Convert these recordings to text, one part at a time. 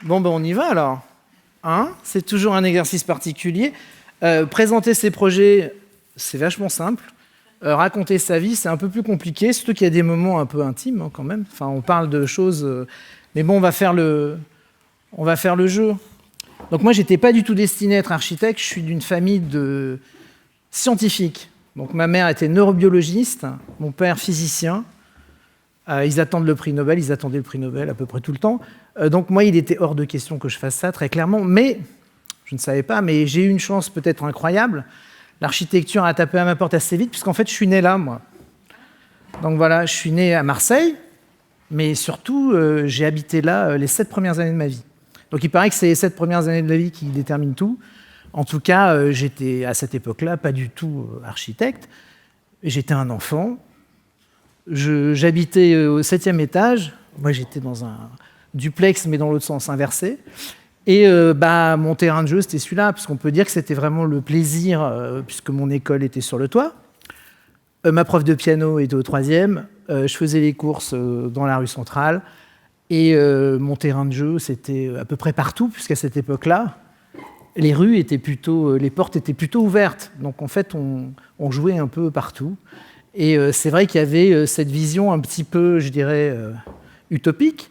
Bon, ben on y va alors. Hein, c'est toujours un exercice particulier. Présenter ses projets, c'est vachement simple. Raconter sa vie, c'est un peu plus compliqué, surtout qu'il y a des moments un peu intimes hein, quand même. Enfin, on parle de choses... mais bon, on va faire le jeu. Donc moi, j'étais pas du tout destiné à être architecte. Je suis d'une famille de scientifiques. Donc ma mère était neurobiologiste, mon père physicien. Ils attendent le prix Nobel, ils attendaient le prix Nobel à peu près tout le temps. Donc moi, il était hors de question que je fasse ça, très clairement. Mais, je ne savais pas, mais j'ai eu une chance peut-être incroyable. L'architecture a tapé à ma porte assez vite, puisqu'en fait, je suis né là, moi. Donc voilà, je suis né à Marseille, mais surtout, j'ai habité là les 7 premières années de ma vie. Donc il paraît que c'est les 7 premières années de la vie qui déterminent tout. En tout cas, j'étais à cette époque-là pas du tout architecte. J'étais un enfant. J'habitais au 7e étage. Moi, j'étais dans un duplex, mais dans l'autre sens, inversé. Et mon terrain de jeu, c'était celui-là, parce qu'on peut dire que c'était vraiment le plaisir, puisque mon école était sur le toit. Ma prof de piano était au 3e. Je faisais les courses dans la rue centrale. Et mon terrain de jeu, c'était à peu près partout, puisqu'à cette époque-là, les portes étaient plutôt ouvertes. Donc en fait, on jouait un peu partout. Et c'est vrai qu'il y avait cette vision un petit peu, je dirais, utopique,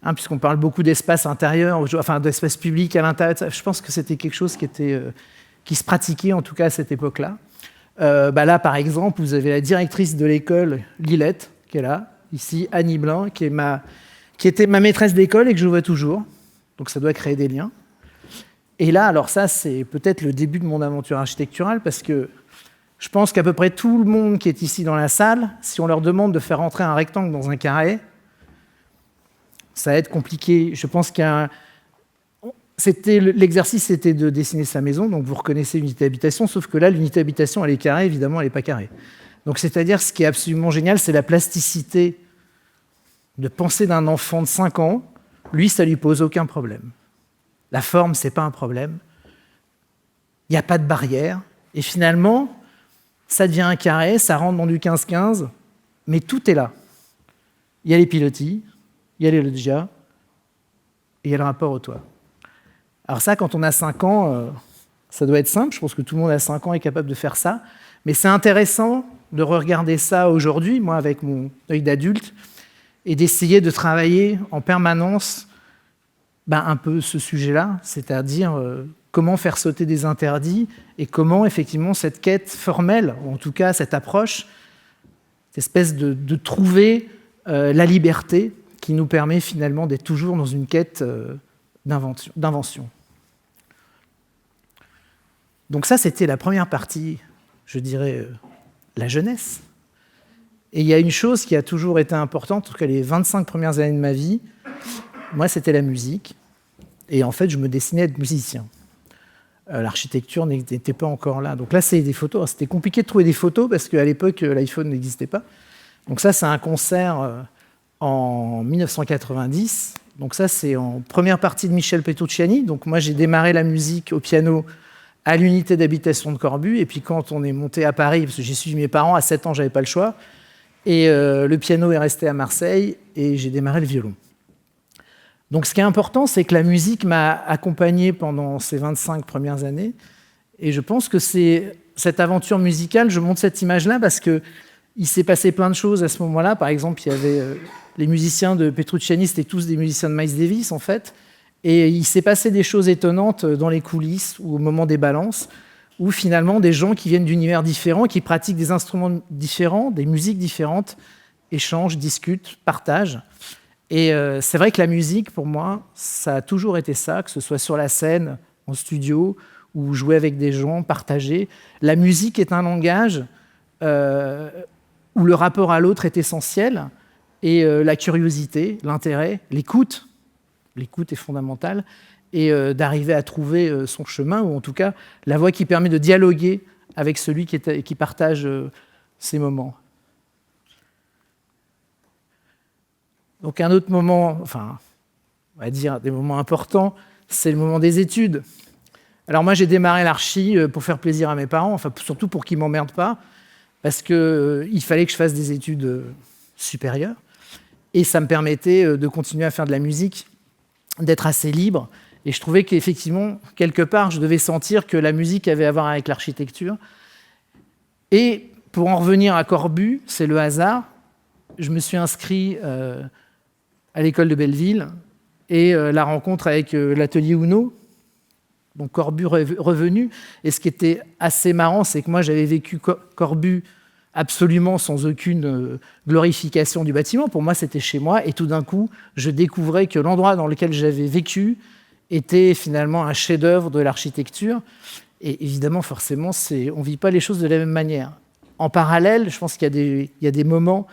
hein, puisqu'on parle beaucoup d'espace intérieur, enfin d'espace public à l'intérieur. Je pense que c'était quelque chose qui se pratiquait, en tout cas à cette époque-là. Là, par exemple, vous avez la directrice de l'école, Lilette, qui est là, ici, Annie Blanc, qui était ma maîtresse d'école et que je vois toujours. Donc ça doit créer des liens. Et là, alors ça, c'est peut-être le début de mon aventure architecturale, parce que je pense qu'à peu près tout le monde qui est ici dans la salle, si on leur demande de faire rentrer un rectangle dans un carré, ça va être compliqué. Je pense l'exercice, c'était de dessiner sa maison, donc vous reconnaissez l'unité d'habitation, sauf que là, l'unité d'habitation, elle est carrée, évidemment, elle n'est pas carrée. Donc c'est-à-dire, ce qui est absolument génial, c'est la plasticité de pensée d'un enfant de 5 ans. Lui, ça ne lui pose aucun problème. La forme, ce n'est pas un problème. Il n'y a pas de barrière. Et finalement, ça devient un carré, ça rentre dans du 15-15, mais tout est là. Il y a les pilotis, il y a les loggias, et il y a le rapport au toit. Alors ça, quand on a 5 ans, ça doit être simple. Je pense que tout le monde à 5 ans est capable de faire ça. Mais c'est intéressant de regarder ça aujourd'hui, moi, avec mon œil d'adulte, et d'essayer de travailler en permanence un peu ce sujet-là, c'est-à-dire comment faire sauter des interdits et comment, effectivement, cette quête formelle, ou en tout cas cette approche, cette espèce de trouver la liberté qui nous permet finalement d'être toujours dans une quête d'invention. Donc ça, c'était la première partie, je dirais, la jeunesse. Et il y a une chose qui a toujours été importante, en tout cas les 25 premières années de ma vie, moi, c'était la musique. Et en fait, je me destinais à être musicien. L'architecture n'était pas encore là. Donc là, c'est des photos. Alors, c'était compliqué de trouver des photos parce qu'à l'époque, l'iPhone n'existait pas. Donc ça, c'est un concert en 1990. Donc ça, c'est en première partie de Michel Petrucciani. Donc moi, j'ai démarré la musique au piano à l'unité d'habitation de Corbu. Et puis quand on est monté à Paris, parce que j'ai suivi mes parents, à 7 ans, j'avais pas le choix. Et le piano est resté à Marseille et j'ai démarré le violon. Donc ce qui est important, c'est que la musique m'a accompagné pendant ces 25 premières années. Et je pense que c'est cette aventure musicale, je montre cette image-là parce qu'il s'est passé plein de choses à ce moment-là. Par exemple, il y avait les musiciens de Petrucciani, c'était tous des musiciens de Miles Davis, en fait. Et il s'est passé des choses étonnantes dans les coulisses ou au moment des balances, où finalement des gens qui viennent d'univers différents, qui pratiquent des instruments différents, des musiques différentes, échangent, discutent, partagent. Et c'est vrai que la musique, pour moi, ça a toujours été ça, que ce soit sur la scène, en studio, ou jouer avec des gens, partager. La musique est un langage où le rapport à l'autre est essentiel, et la curiosité, l'intérêt, l'écoute est fondamentale, et d'arriver à trouver son chemin, ou en tout cas la voie qui permet de dialoguer avec celui qui partage ces moments. Donc un autre moment, enfin, on va dire des moments importants, c'est le moment des études. Alors moi, j'ai démarré l'archi pour faire plaisir à mes parents, enfin surtout pour qu'ils ne m'emmerdent pas, parce qu'il fallait que je fasse des études supérieures, et ça me permettait de continuer à faire de la musique. d'être assez libre. Et je trouvais qu'effectivement, quelque part, je devais sentir que la musique avait à voir avec l'architecture. Et pour en revenir à Corbu, c'est le hasard. Je me suis inscrit à l'école de Belleville et la rencontre avec l'atelier Uno, donc Corbu revenu. Et ce qui était assez marrant, c'est que moi, j'avais vécu Corbu absolument sans aucune glorification du bâtiment. Pour moi, c'était chez moi. Et tout d'un coup, je découvrais que l'endroit dans lequel j'avais vécu était finalement un chef-d'œuvre de l'architecture. Et évidemment, forcément, on ne vit pas les choses de la même manière. En parallèle, je pense qu'il y a des moments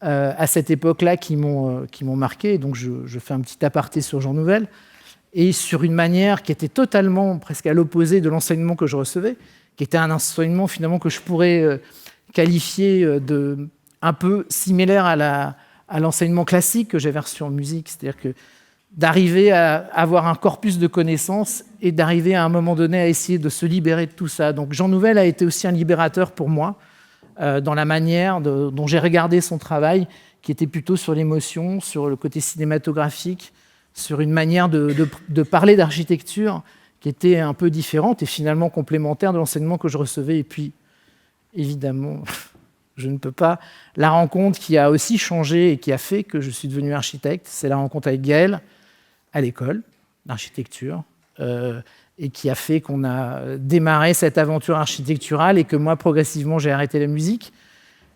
à cette époque-là qui m'ont marqué. Donc, je fais un petit aparté sur Jean Nouvel. Et sur une manière qui était totalement, presque à l'opposé de l'enseignement que je recevais, qui était un enseignement finalement que je pourrais qualifié de un peu similaire à l'enseignement classique que j'avais reçu en musique, c'est-à-dire que d'arriver à avoir un corpus de connaissances et d'arriver à un moment donné à essayer de se libérer de tout ça. Donc Jean Nouvel a été aussi un libérateur pour moi dans la manière dont j'ai regardé son travail, qui était plutôt sur l'émotion, sur le côté cinématographique, sur une manière de parler d'architecture qui était un peu différente et finalement complémentaire de l'enseignement que je recevais. Et puis, évidemment, je ne peux pas. La rencontre qui a aussi changé et qui a fait que je suis devenu architecte, c'est la rencontre avec Gaël à l'école d'architecture et qui a fait qu'on a démarré cette aventure architecturale et que moi, progressivement, j'ai arrêté la musique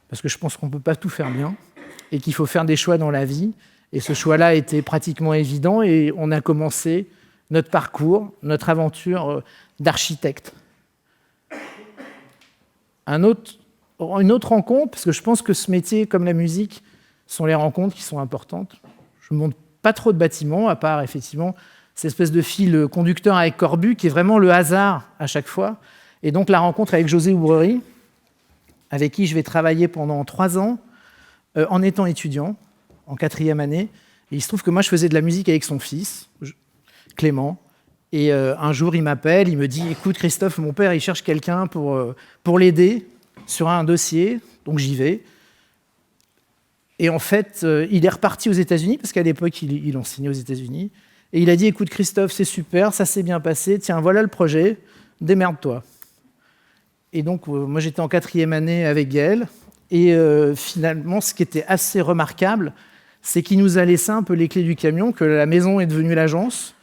parce que je pense qu'on ne peut pas tout faire bien et qu'il faut faire des choix dans la vie. Et ce choix-là était pratiquement évident et on a commencé notre parcours, notre aventure d'architecte. Une autre rencontre, parce que je pense que ce métier, comme la musique, sont les rencontres qui sont importantes. Je ne monte pas trop de bâtiments, à part effectivement cette espèce de fil conducteur avec Corbu, qui est vraiment le hasard à chaque fois. Et donc la rencontre avec José Oubrerie, avec qui je vais travailler pendant 3 ans, en étant étudiant, en 4e année. Et il se trouve que moi, je faisais de la musique avec son fils, Clément. Et un jour, il m'appelle, il me dit « Écoute, Christophe, mon père, il cherche quelqu'un pour l'aider sur un dossier. » Donc, j'y vais. Et en fait, il est reparti aux États-Unis, parce qu'à l'époque, il enseignait aux États-Unis. Et il a dit « Écoute, Christophe, c'est super, ça s'est bien passé. Tiens, voilà le projet, démerde-toi. » Et donc, moi, j'étais en 4e année avec Gaël. Et finalement, ce qui était assez remarquable, c'est qu'il nous a laissé un peu les clés du camion, que la maison est devenue l'agence,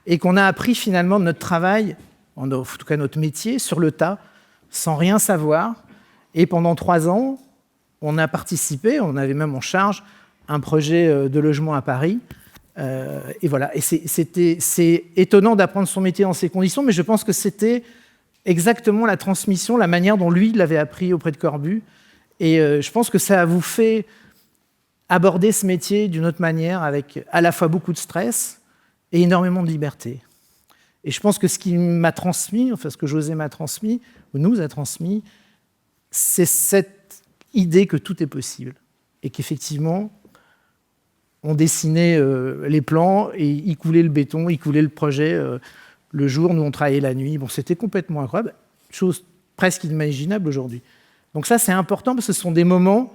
et qu'on a appris finalement notre travail, en tout cas notre métier, sur le tas, sans rien savoir. Et pendant 3 ans, on a participé, on avait même en charge un projet de logement à Paris. Et voilà. Et c'est étonnant d'apprendre son métier dans ces conditions, mais je pense que c'était exactement la transmission, la manière dont lui l'avait appris auprès de Corbu. Et je pense que ça vous fait aborder ce métier d'une autre manière, avec à la fois beaucoup de stress et énormément de liberté. Et je pense que ce qu'il m'a transmis, enfin ce que José m'a transmis, ou nous a transmis, c'est cette idée que tout est possible. Et qu'effectivement, on dessinait les plans, et il coulait le béton, il coulait le projet. Le jour, nous on travaillait la nuit. Bon, c'était complètement incroyable, chose presque inimaginable aujourd'hui. Donc ça, c'est important parce que ce sont des moments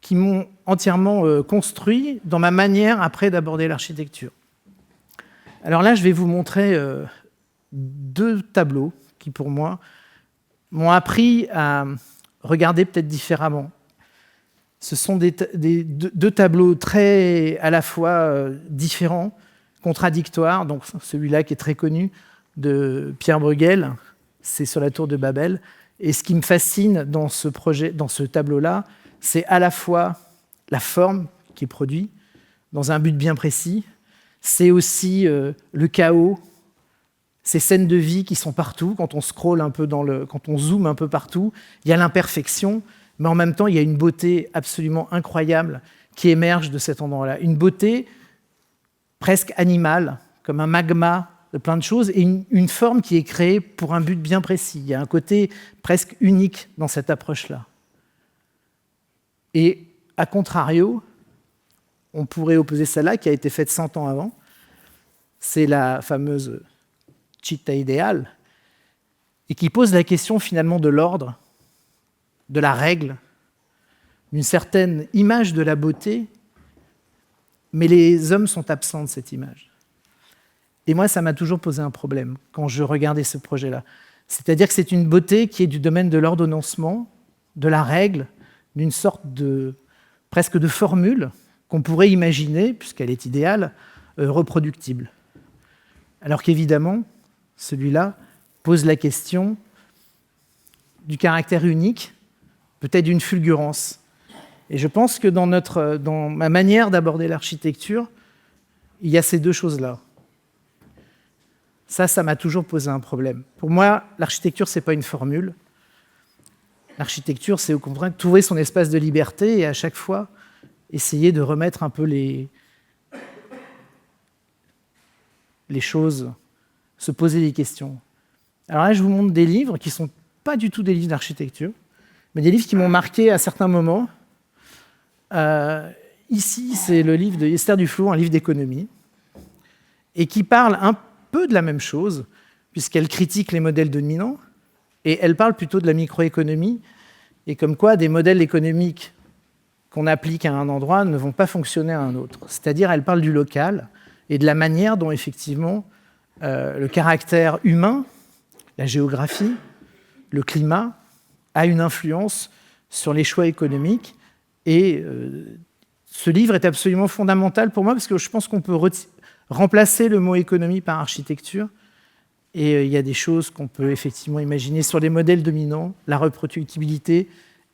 qui m'ont entièrement construit dans ma manière après d'aborder l'architecture. Alors là, je vais vous montrer 2 tableaux qui, pour moi, m'ont appris à regarder peut-être différemment. Ce sont 2 tableaux très, à la fois différents, contradictoires. Donc celui-là qui est très connu de Pierre Bruegel, c'est sur la tour de Babel. Et ce qui me fascine dans ce projet, dans ce tableau-là, c'est à la fois la forme qui est produite dans un but bien précis, c'est aussi le chaos, ces scènes de vie qui sont partout, quand on scrolle un peu quand on zoome un peu partout, il y a l'imperfection, mais en même temps, il y a une beauté absolument incroyable qui émerge de cet endroit-là. Une beauté presque animale, comme un magma de plein de choses, et une forme qui est créée pour un but bien précis. Il y a un côté presque unique dans cette approche-là. Et à contrario, on pourrait opposer celle-là, qui a été faite 100 ans avant. C'est la fameuse Città idéale, et qui pose la question finalement de l'ordre, de la règle, d'une certaine image de la beauté, mais les hommes sont absents de cette image. Et moi, ça m'a toujours posé un problème quand je regardais ce projet-là. C'est-à-dire que c'est une beauté qui est du domaine de l'ordonnancement, de la règle, d'une sorte de presque de formule qu'on pourrait imaginer, puisqu'elle est idéale, reproductible. Alors qu'évidemment, celui-là pose la question du caractère unique, peut-être d'une fulgurance. Et je pense que dans ma manière d'aborder l'architecture, il y a ces deux choses-là. Ça m'a toujours posé un problème. Pour moi, l'architecture, ce n'est pas une formule. L'architecture, c'est au contraire trouver son espace de liberté et à chaque fois essayer de remettre un peu les choses, se poser des questions. Alors là, je vous montre des livres qui ne sont pas du tout des livres d'architecture, mais des livres qui m'ont marqué à certains moments. Ici, c'est le livre de Esther Duflo, un livre d'économie, et qui parle un peu de la même chose, puisqu'elle critique les modèles dominants, et elle parle plutôt de la microéconomie, et comme quoi des modèles économiques qu'on applique à un endroit ne vont pas fonctionner à un autre. C'est-à-dire, elle parle du local, et de la manière dont, effectivement, le caractère humain, la géographie, le climat, a une influence sur les choix économiques. Et ce livre est absolument fondamental pour moi, parce que je pense qu'on peut remplacer le mot économie par architecture. Et il y a des choses qu'on peut effectivement imaginer sur les modèles dominants, la reproductibilité,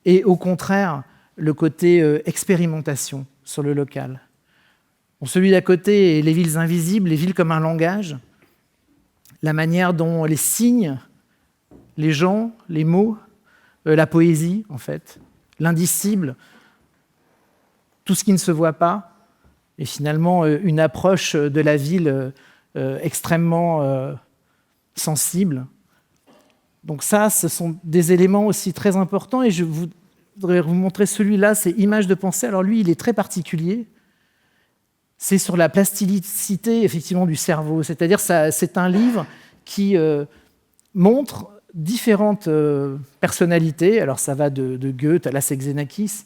et au contraire, le côté expérimentation sur le local. Bon, celui d'à côté est les villes invisibles, les villes comme un langage, la manière dont les signes, les gens, les mots, la poésie, en fait, l'indicible, tout ce qui ne se voit pas, et finalement une approche de la ville extrêmement sensible. Donc ça, ce sont des éléments aussi très importants, et je voudrais vous montrer celui-là, c'est Images de pensée. Alors lui, il est très particulier. C'est sur la plasticité, effectivement, du cerveau. C'est-à-dire c'est un livre qui montre différentes personnalités. Alors ça va de Goethe à Las Xenakis,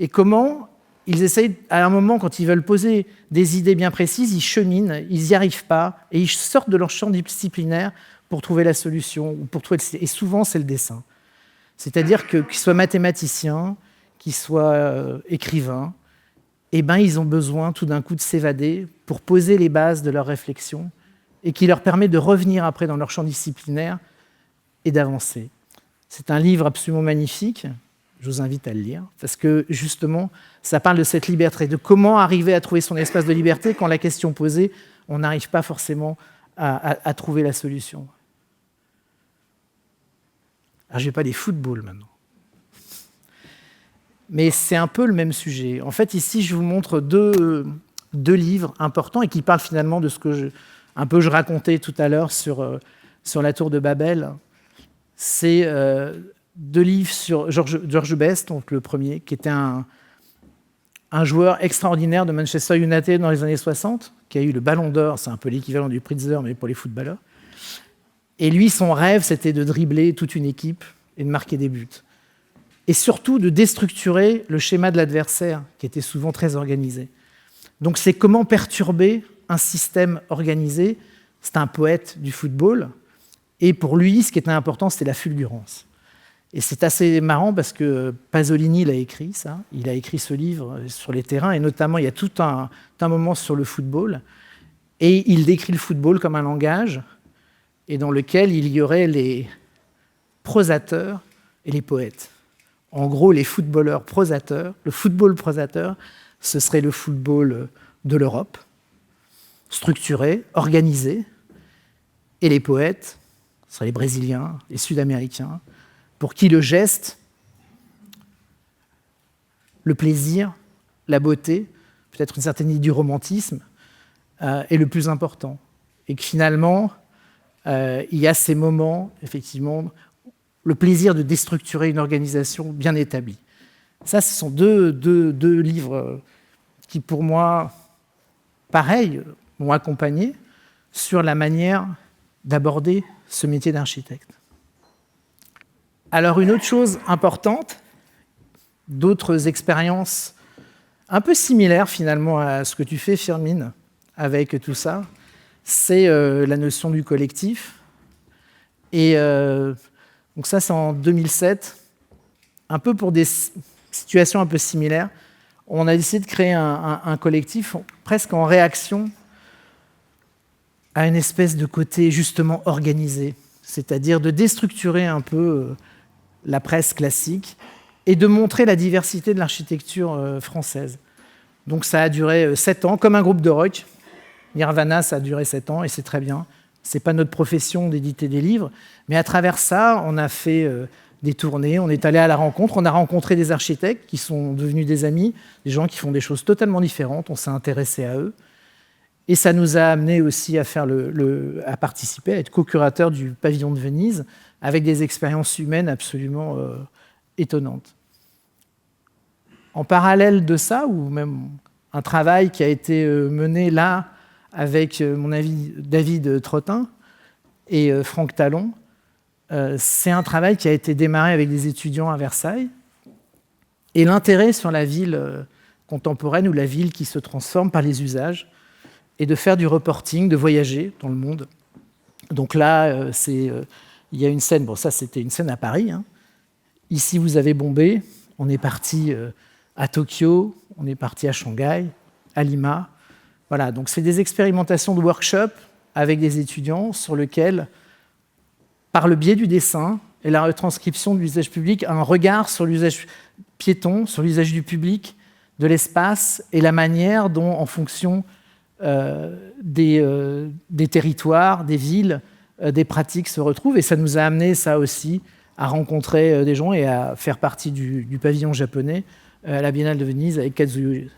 et comment ils essayent, à un moment, quand ils veulent poser des idées bien précises, ils cheminent, ils n'y arrivent pas, et ils sortent de leur champ disciplinaire pour trouver la solution. Et souvent, c'est le dessin. C'est-à-dire qu'ils soient mathématiciens, qu'ils soient écrivains, eh ben, ils ont besoin tout d'un coup de s'évader pour poser les bases de leur réflexion, et qui leur permet de revenir après dans leur champ disciplinaire et d'avancer. C'est un livre absolument magnifique. Je vous invite à le lire, parce que justement, ça parle de cette liberté, de comment arriver à trouver son espace de liberté quand la question posée, on n'arrive pas forcément à trouver la solution. Alors, je vais parler football maintenant. Mais c'est un peu le même sujet. En fait, ici, je vous montre deux livres importants et qui parlent finalement de ce que je racontais tout à l'heure sur la tour de Babel. C'est deux livres sur George Best, donc le premier, qui était un joueur extraordinaire de Manchester United dans les années 60, qui a eu le Ballon d'Or, c'est un peu l'équivalent du Pritzker, mais pour les footballeurs. Et lui, son rêve, c'était de dribbler toute une équipe et de marquer des buts. Et surtout de déstructurer le schéma de l'adversaire, qui était souvent très organisé. Donc c'est comment perturber un système organisé. C'est un poète du football. Et pour lui, ce qui était important, c'était la fulgurance. Et c'est assez marrant parce que Pasolini l'a écrit, ça. Il a écrit ce livre sur les terrains, et notamment, il y a tout un moment sur le football. Et il décrit le football comme un langage, et dans lequel il y aurait les prosateurs et les poètes. En gros, les footballeurs prosateurs, le football prosateur, ce serait le football de l'Europe, structuré, organisé, et les poètes, ce seraient les Brésiliens, les Sud-Américains, pour qui le geste, le plaisir, la beauté, peut-être une certaine idée du romantisme, est le plus important. Et que finalement, il y a ces moments, effectivement, le plaisir de déstructurer une organisation bien établie. Ça, ce sont deux livres qui, pour moi, pareil, m'ont accompagné sur la manière d'aborder ce métier d'architecte. Alors, une autre chose importante, d'autres expériences un peu similaires finalement à ce que tu fais, Firmin, avec tout ça, c'est la notion du collectif. Et donc ça, c'est en 2007. Un peu pour des situations un peu similaires, on a décidé de créer un collectif presque en réaction à une espèce de côté justement organisé, c'est-à-dire de déstructurer un peu la presse classique et de montrer la diversité de l'architecture française. Donc ça a duré 7 ans, comme un groupe de rock. Nirvana, ça a duré 7 ans, et c'est très bien. Ce n'est pas notre profession d'éditer des livres, mais à travers ça, on a fait des tournées, on est allé à la rencontre, on a rencontré des architectes qui sont devenus des amis, des gens qui font des choses totalement différentes, on s'est intéressé à eux. Et ça nous a amené aussi à, à participer, à être co-curateur du pavillon de Venise, avec des expériences humaines absolument étonnantes. En parallèle de ça, ou même un travail qui a été mené là, avec mon ami David Trottin et Franck Talon, c'est un travail qui a été démarré avec des étudiants à Versailles. Et l'intérêt sur la ville contemporaine ou la ville qui se transforme par les usages, et de faire du reporting, de voyager dans le monde. Donc là, il y a une scène, bon ça c'était une scène à Paris. Hein. Ici vous avez Bombay, on est parti à Tokyo, on est parti à Shanghai, à Lima. Voilà, donc c'est des expérimentations de workshop avec des étudiants sur lesquels, par le biais du dessin et la retranscription de l'usage public, un regard sur l'usage piéton, sur l'usage du public, de l'espace et la manière dont, en fonction des territoires, des villes, des pratiques se retrouvent. Et ça nous a amené, ça aussi, à rencontrer des gens et à faire partie du pavillon japonais à la Biennale de Venise avec Kazuyo.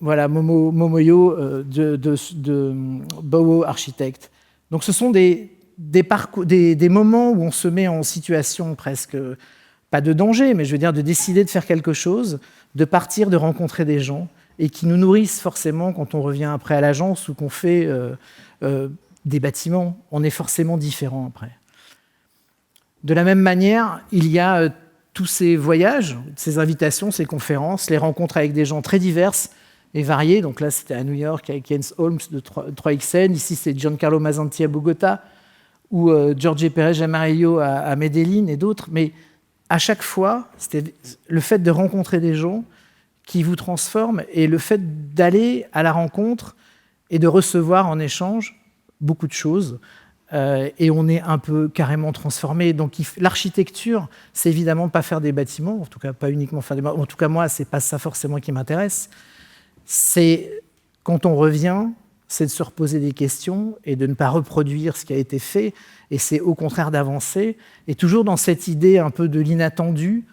Voilà, Momoyo de Bowo Architect. Donc ce sont des moments où on se met en situation presque, pas de danger, mais je veux dire de décider de faire quelque chose, de partir, de rencontrer des gens, et qui nous nourrissent forcément quand on revient après à l'agence ou qu'on fait des bâtiments. On est forcément différent après. De la même manière, il y a tous ces voyages, ces invitations, ces conférences, les rencontres avec des gens très divers et variés. Donc là, c'était à New York avec Jens Holmes de 3XN. Ici, c'est Giancarlo Masanti à Bogota ou Jorge Pérez Amarillo à Medellín et d'autres. Mais à chaque fois, c'était le fait de rencontrer des gens qui vous transforme, et le fait d'aller à la rencontre et de recevoir en échange beaucoup de choses, et on est un peu carrément transformé. Donc l'architecture, c'est évidemment pas faire des bâtiments, en tout cas pas uniquement faire des bâtiments, en tout cas moi, c'est pas ça forcément qui m'intéresse. C'est, quand on revient, c'est de se reposer des questions et de ne pas reproduire ce qui a été fait, et c'est au contraire d'avancer, et toujours dans cette idée un peu de l'inattendu,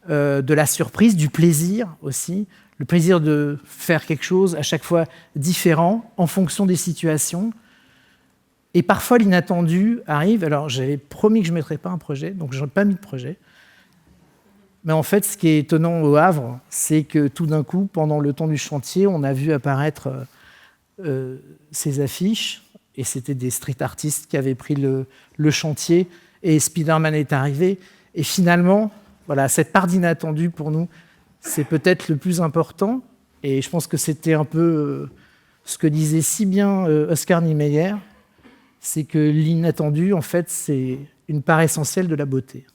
de la surprise, du plaisir aussi, le plaisir de faire quelque chose à chaque fois différent en fonction des situations. Et parfois l'inattendu arrive. Alors j'avais promis que je ne mettrais pas un projet, donc je n'ai pas mis de projet. Mais en fait, ce qui est étonnant au Havre, c'est que tout d'un coup, pendant le temps du chantier, on a vu apparaître ces affiches, et c'était des street artistes qui avaient pris le chantier, et Spider-Man est arrivé, et finalement, voilà, cette part d'inattendu pour nous, c'est peut-être le plus important. Et je pense que c'était un peu ce que disait si bien Oscar Niemeyer, c'est que l'inattendu, en fait, c'est une part essentielle de la beauté.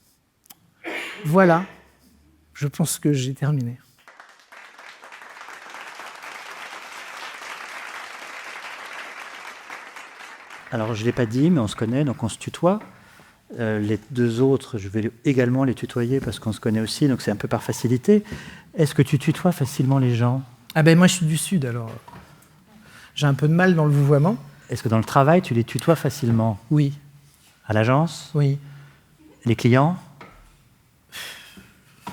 Voilà, je pense que j'ai terminé. Alors, je ne l'ai pas dit, mais on se connaît, donc on se tutoie. Les deux autres, je vais également les tutoyer parce qu'on se connaît aussi, donc c'est un peu par facilité. Est-ce que tu tutoies facilement les gens ? Ah ben moi je suis du Sud, alors j'ai un peu de mal dans le vouvoiement. Est-ce que dans le travail, tu les tutoies facilement ? Oui. À l'agence ? Oui. Les clients ?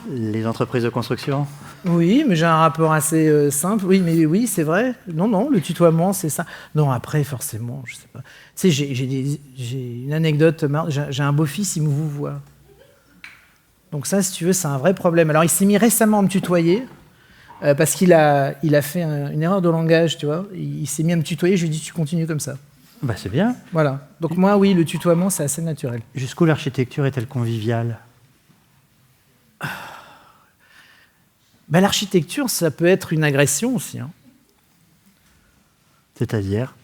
Les entreprises de construction ? Oui, mais j'ai un rapport assez simple. Oui, mais oui, c'est vrai. Non, le tutoiement, c'est ça. Non, après, forcément, je sais pas. Tu sais, j'ai une anecdote. J'ai un beau-fils, il me vouvoie. Donc ça, si tu veux, c'est un vrai problème. Alors, il s'est mis récemment à me tutoyer parce qu'il a fait une erreur de langage, tu vois. Il s'est mis à me tutoyer, je lui ai dit, tu continues comme ça. Bah, c'est bien. Voilà. Donc moi, oui, le tutoiement, c'est assez naturel. Jusqu'où l'architecture est-elle conviviale ? Ben, l'architecture, ça peut être une agression aussi. Hein. C'est-à-dire ?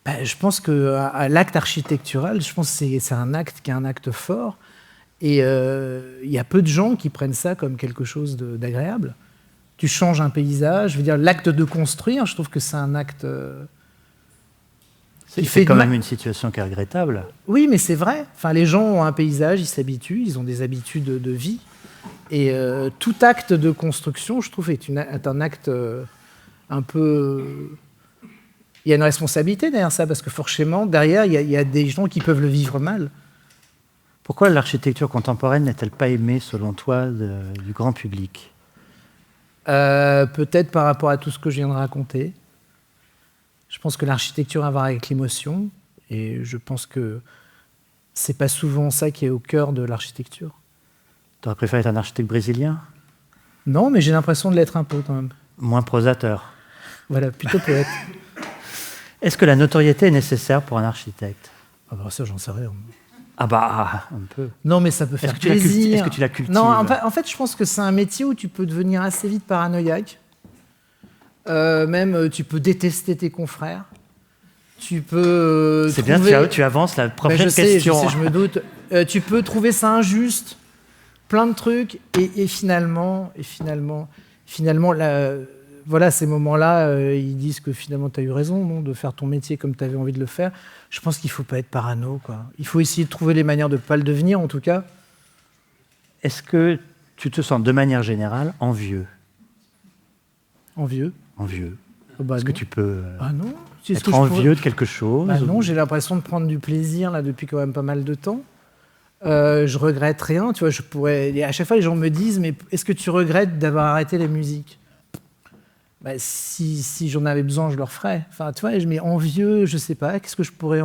Je pense que l'acte architectural, je pense que c'est un acte qui est un acte fort. Et il y a peu de gens qui prennent ça comme quelque chose d'agréable. Tu changes un paysage, je veux dire, l'acte de construire, je trouve que c'est un acte... C'est quand même une situation qui est regrettable. Oui, mais c'est vrai. Enfin, les gens ont un paysage, ils s'habituent, ils ont des habitudes de vie. Et tout acte de construction, je trouve, est un acte un peu... Il y a une responsabilité derrière ça, parce que forcément, derrière, il y a des gens qui peuvent le vivre mal. Pourquoi l'architecture contemporaine n'est-elle pas aimée, selon toi, du grand public ? Peut-être par rapport à tout ce que je viens de raconter. Je pense que l'architecture a à voir avec l'émotion, et je pense que c'est pas souvent ça qui est au cœur de l'architecture. Tu aurais préféré être un architecte brésilien ? Non, mais j'ai l'impression de l'être un peu quand même. Moins prosateur. Voilà, plutôt poète. Est-ce que la notoriété est nécessaire pour un architecte ? Ça, j'en sais rien. Un peu. Non, mais ça peut faire plaisir. Est-ce que tu la cultives ? Non, en fait, je pense que c'est un métier où tu peux devenir assez vite paranoïaque. Même, tu peux détester tes confrères. Tu peux. C'est bien, tu avances la prochaine question. Je me doute. Tu peux trouver ça injuste, plein de trucs, et finalement, voilà, ces moments-là, ils disent que finalement, tu as eu raison, non, de faire ton métier comme tu avais envie de le faire. Je pense qu'il ne faut pas être parano, quoi. Il faut essayer de trouver les manières de ne pas le devenir, en tout cas. Est-ce que tu te sens, de manière générale, envieux ? Envieux ? Envieux. Est-ce que tu peux non. être envieux de quelque chose ? Non, j'ai l'impression de prendre du plaisir là, depuis quand même pas mal de temps. Je regrette rien. Tu vois, à chaque fois, les gens me disent « Mais est-ce que tu regrettes d'avoir arrêté la musique ?» Si j'en avais besoin, je le referais. Enfin, tu vois, mais envieux, je sais pas. Qu'est-ce que je pourrais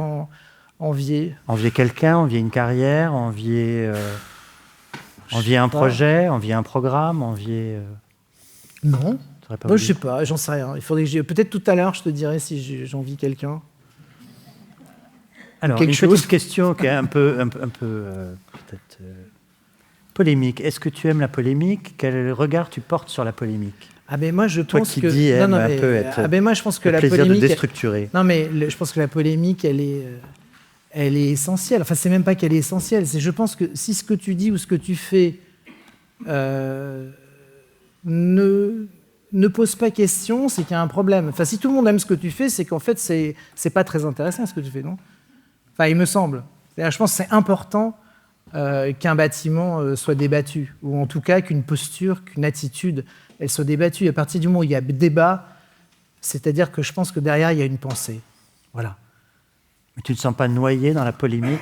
envier ? Envier quelqu'un, envier une carrière, envier un projet, envier un programme, envier... Non. Je sais pas, j'en sais rien. Il faudrait que peut-être tout à l'heure, je te dirai si j'envie quelqu'un. Alors, une petite question qui est un peu peut-être polémique. Est-ce que tu aimes la polémique ? Quel regard tu portes sur la polémique ? Moi, je pense que... moi, je pense que la polémique... de déstructurer. Non, mais je pense que la polémique, elle est essentielle. Enfin, c'est même pas qu'elle est essentielle. Je pense que si ce que tu dis ou ce que tu fais ne pose pas question, c'est qu'il y a un problème. Enfin, si tout le monde aime ce que tu fais, c'est qu'en fait, c'est pas très intéressant ce que tu fais, non ? Enfin, il me semble. Je pense que c'est important qu'un bâtiment soit débattu, ou en tout cas qu'une posture, qu'une attitude, elle soit débattue. À partir du moment où il y a débat, c'est-à-dire que je pense que derrière, il y a une pensée. Voilà. Mais tu ne te sens pas noyé dans la polémique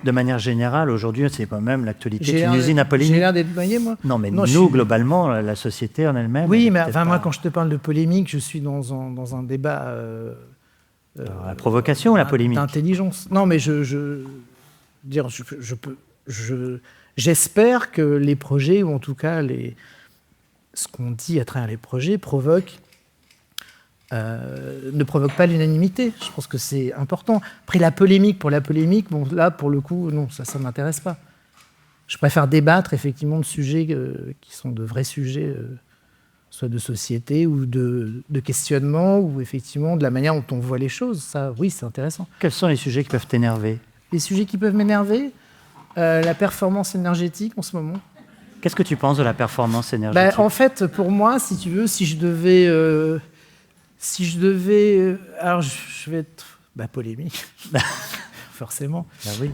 de manière générale? Aujourd'hui, c'est quand même l'actualité. C'est une usine à polémique. J'ai l'air d'être noyé, moi? Non, mais nous, globalement, la société en elle-même... Oui, mais moi, quand je te parle de polémique, je suis dans un débat... la provocation ou la polémique? D'intelligence. Non, mais j'espère que les projets, ou en tout cas ce qu'on dit à travers les projets, ne provoque pas l'unanimité. Je pense que c'est important. Après, la polémique pour la polémique, bon, là, pour le coup, non, ça ne m'intéresse pas. Je préfère débattre, effectivement, de sujets qui sont de vrais sujets, soit de société ou de questionnement, ou effectivement de la manière dont on voit les choses. Ça, oui, c'est intéressant. Quels sont les sujets qui peuvent t'énerver? Les sujets qui peuvent m'énerver, la performance énergétique en ce moment. Qu'est-ce que tu penses de la performance énergétique? En fait, pour moi, si tu veux, si je devais... alors, je vais être polémique, forcément. Ben oui.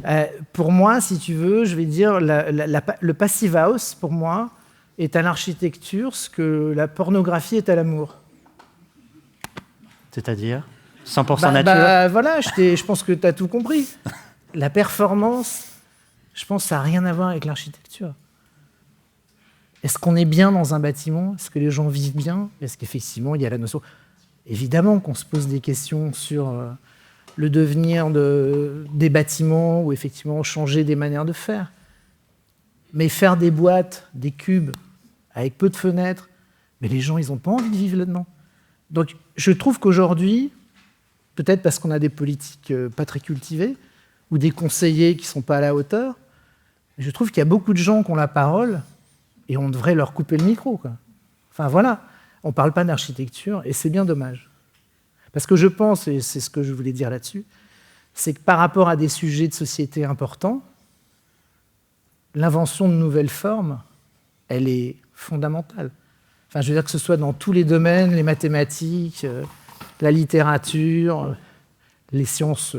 Pour moi, si tu veux, je vais dire le Passive House, pour moi, est à l'architecture ce que la pornographie est à l'amour. C'est-à-dire 100% nature. Voilà, je pense que tu as tout compris. La performance, je pense que ça n'a rien à voir avec l'architecture. Est-ce qu'on est bien dans un bâtiment? Est-ce que les gens vivent bien? Est-ce qu'effectivement, il y a la notion... Évidemment qu'on se pose des questions sur le devenir des bâtiments ou effectivement changer des manières de faire. Mais faire des boîtes, des cubes, avec peu de fenêtres, mais les gens, ils n'ont pas envie de vivre là-dedans. Donc, je trouve qu'aujourd'hui, peut-être parce qu'on a des politiques pas très cultivées, ou des conseillers qui ne sont pas à la hauteur, je trouve qu'il y a beaucoup de gens qui ont la parole et on devrait leur couper le micro, quoi. Enfin, voilà. On ne parle pas d'architecture et c'est bien dommage. Parce que je pense, et c'est ce que je voulais dire là-dessus, c'est que par rapport à des sujets de société importants, l'invention de nouvelles formes, elle est fondamentale. Enfin, je veux dire que ce soit dans tous les domaines, les mathématiques, la littérature, les sciences,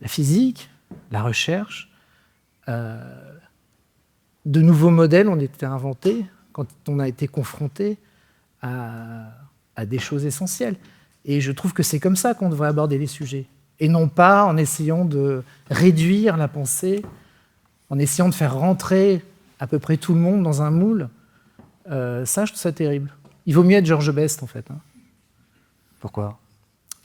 la physique, la recherche, de nouveaux modèles ont été inventés quand on a été confronté à des choses essentielles. Et je trouve que c'est comme ça qu'on devrait aborder les sujets. Et non pas en essayant de réduire la pensée, en essayant de faire rentrer à peu près tout le monde dans un moule. Ça, je trouve ça terrible. Il vaut mieux être Georges Best, en fait. Hein. Pourquoi ?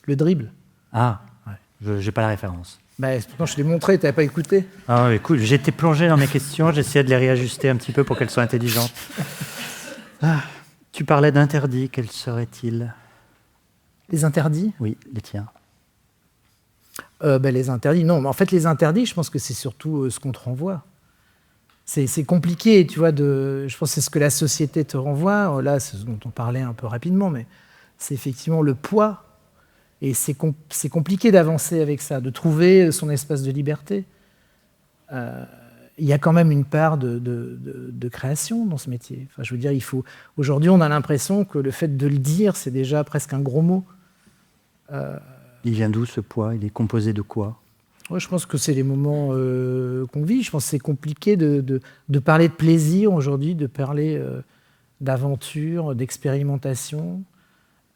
Le dribble. Ah, ouais. Je n'ai pas la référence. Pourtant, je te l'ai montré, tu n'avais pas écouté. Ah, écoute, j'ai été plongé dans mes questions, j'essayais de les réajuster un petit peu pour qu'elles soient intelligentes. Tu parlais d'interdits, quels seraient-ils ? Les interdits ? Oui, les tiens. Les interdits, non. Mais en fait, les interdits, je pense que c'est surtout ce qu'on te renvoie. C'est compliqué, tu vois. Je pense que c'est ce que la société te renvoie. Là, c'est ce dont on parlait un peu rapidement, mais c'est effectivement le poids. Et c'est compliqué d'avancer avec ça, de trouver son espace de liberté. Il y a quand même une part de création dans ce métier. Enfin, je veux dire, aujourd'hui, on a l'impression que le fait de le dire, c'est déjà presque un gros mot. Il vient d'où ce poids ? Il est composé de quoi ? Ouais, je pense que c'est les moments qu'on vit. Je pense que c'est compliqué de parler de plaisir aujourd'hui, de parler d'aventure, d'expérimentation,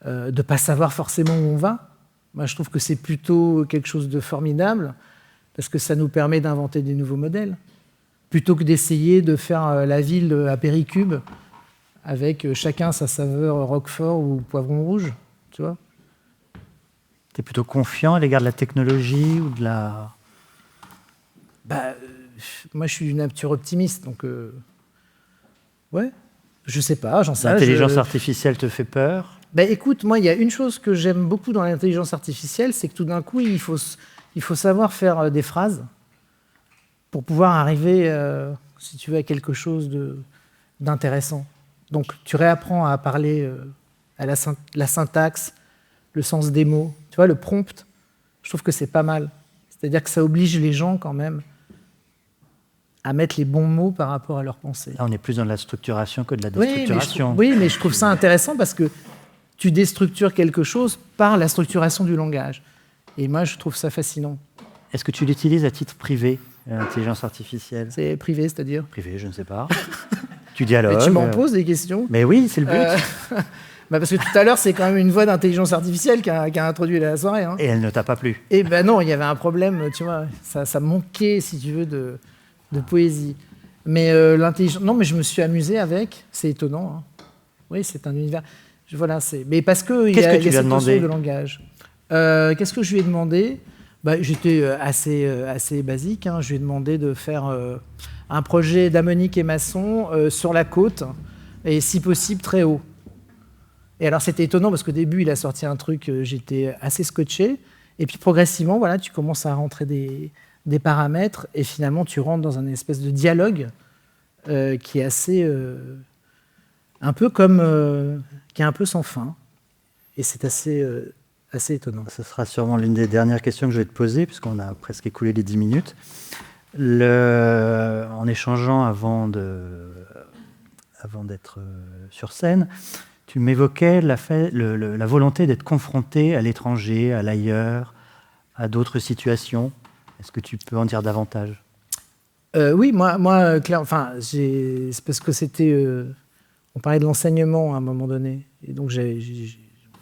de ne pas savoir forcément où on va. Moi, je trouve que c'est plutôt quelque chose de formidable parce que ça nous permet d'inventer des nouveaux modèles. Plutôt que d'essayer de faire la ville à Péricube avec chacun sa saveur Roquefort ou poivron rouge, tu vois. Tu es plutôt confiant à l'égard de la technologie ou de la... Moi, je suis d'une nature optimiste, donc... Ouais, je sais pas, j'en sais rien. L'intelligence artificielle te fait peur ? Écoute, moi, il y a une chose que j'aime beaucoup dans l'intelligence artificielle, c'est que tout d'un coup, il faut savoir faire des phrases pour pouvoir arriver, si tu veux, à quelque chose d'intéressant. Donc, tu réapprends à parler à la syntaxe, le sens des mots. Tu vois, le prompt, je trouve que c'est pas mal. C'est-à-dire que ça oblige les gens, quand même, à mettre les bons mots par rapport à leur pensée. Là, on est plus dans de la structuration que de la déstructuration. Oui, mais je trouve ça intéressant parce que tu déstructures quelque chose par la structuration du langage. Et moi, je trouve ça fascinant. Est-ce que tu l'utilises à titre privé, l'intelligence artificielle ? C'est privé, c'est-à-dire ? Privé, je ne sais pas. Tu dialogues. Mais tu m'en poses des questions. Mais oui, c'est le but. Parce que tout à l'heure, c'est quand même une voix d'intelligence artificielle qui a introduit la soirée. Hein. Et elle ne t'a pas plu. Et non, il y avait un problème, tu vois. Ça manquait, si tu veux, de poésie. Mais l'intelligence... Non, mais je me suis amusé avec. C'est étonnant. Hein. Oui, c'est un univers... Voilà, mais parce qu'il y a cette notion de langage. Qu'est-ce que je lui ai demandé ? J'étais assez basique. Hein. Je lui ai demandé de faire un projet d'Amonique et Masson sur la côte, et si possible très haut. Et alors c'était étonnant parce qu'au début, il a sorti un truc, j'étais assez scotché, et puis progressivement, voilà, tu commences à rentrer des paramètres, et finalement, tu rentres dans un espèce de dialogue qui est assez... un peu comme... qui est un peu sans fin. Et c'est assez étonnant. Ce sera sûrement l'une des dernières questions que je vais te poser, puisqu'on a presque écoulé les 10 minutes. En échangeant avant d'être sur scène, tu m'évoquais la volonté d'être confronté à l'étranger, à l'ailleurs, à d'autres situations. Est-ce que tu peux en dire davantage ? Oui, moi clair, c'est parce que c'était... on parlait de l'enseignement à un moment donné. Et donc, j'ai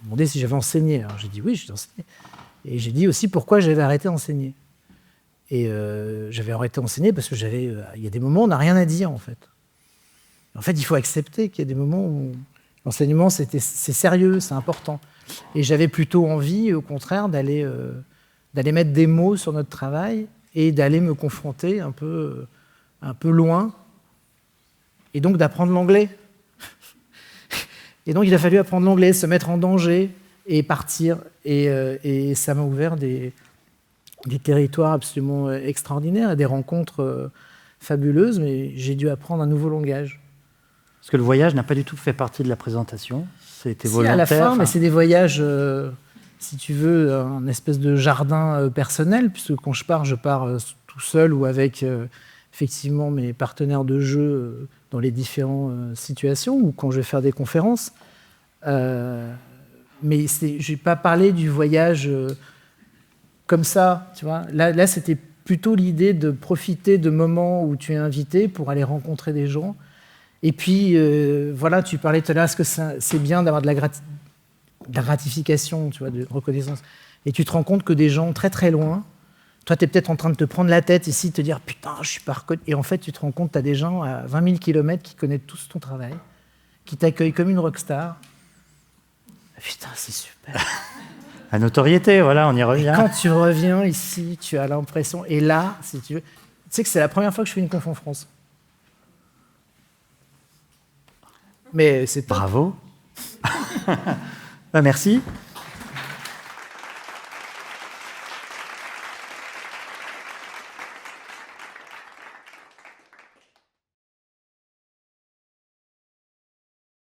demandé si j'avais enseigné. Alors, j'ai dit oui, j'ai enseigné. Et j'ai dit aussi pourquoi j'avais arrêté d'enseigner. Et j'avais arrêté d'enseigner parce que il y a des moments où on n'a rien à dire, en fait. En fait, il faut accepter qu'il y a des moments où l'enseignement, c'est sérieux, c'est important. Et j'avais plutôt envie, au contraire, d'aller mettre des mots sur notre travail et d'aller me confronter un peu loin. Et donc, d'apprendre l'anglais. Et donc, il a fallu apprendre l'anglais, se mettre en danger et partir. Et ça m'a ouvert des territoires absolument extraordinaires et des rencontres fabuleuses, mais j'ai dû apprendre un nouveau langage. Parce que le voyage n'a pas du tout fait partie de la présentation. C'était volontaire. À la fin, mais c'est des voyages si tu veux, un espèce de jardin personnel, puisque quand je pars tout seul ou avec effectivement mes partenaires de jeu dans les différentes situations, ou quand je vais faire des conférences. Mais je n'ai pas parlé du voyage comme ça, tu vois. Là, c'était plutôt l'idée de profiter de moments où tu es invité pour aller rencontrer des gens. Et puis, voilà, tu parlais tout à l'heure, est-ce que c'est bien d'avoir de la gratification, tu vois, de reconnaissance. Et tu te rends compte que des gens très très loin, toi, tu es peut-être en train de te prendre la tête ici, de te dire « Putain, je suis pas reconnu ». Et en fait, tu te rends compte que tu as des gens à 20 000 km qui connaissent tous ton travail, qui t'accueillent comme une rockstar. Putain, c'est super. La notoriété, voilà, on y revient. Et quand tu reviens ici, tu as l'impression... Et là, si tu veux... Tu sais que c'est la première fois que je fais une conf en France. Mais c'est... Bravo. Merci.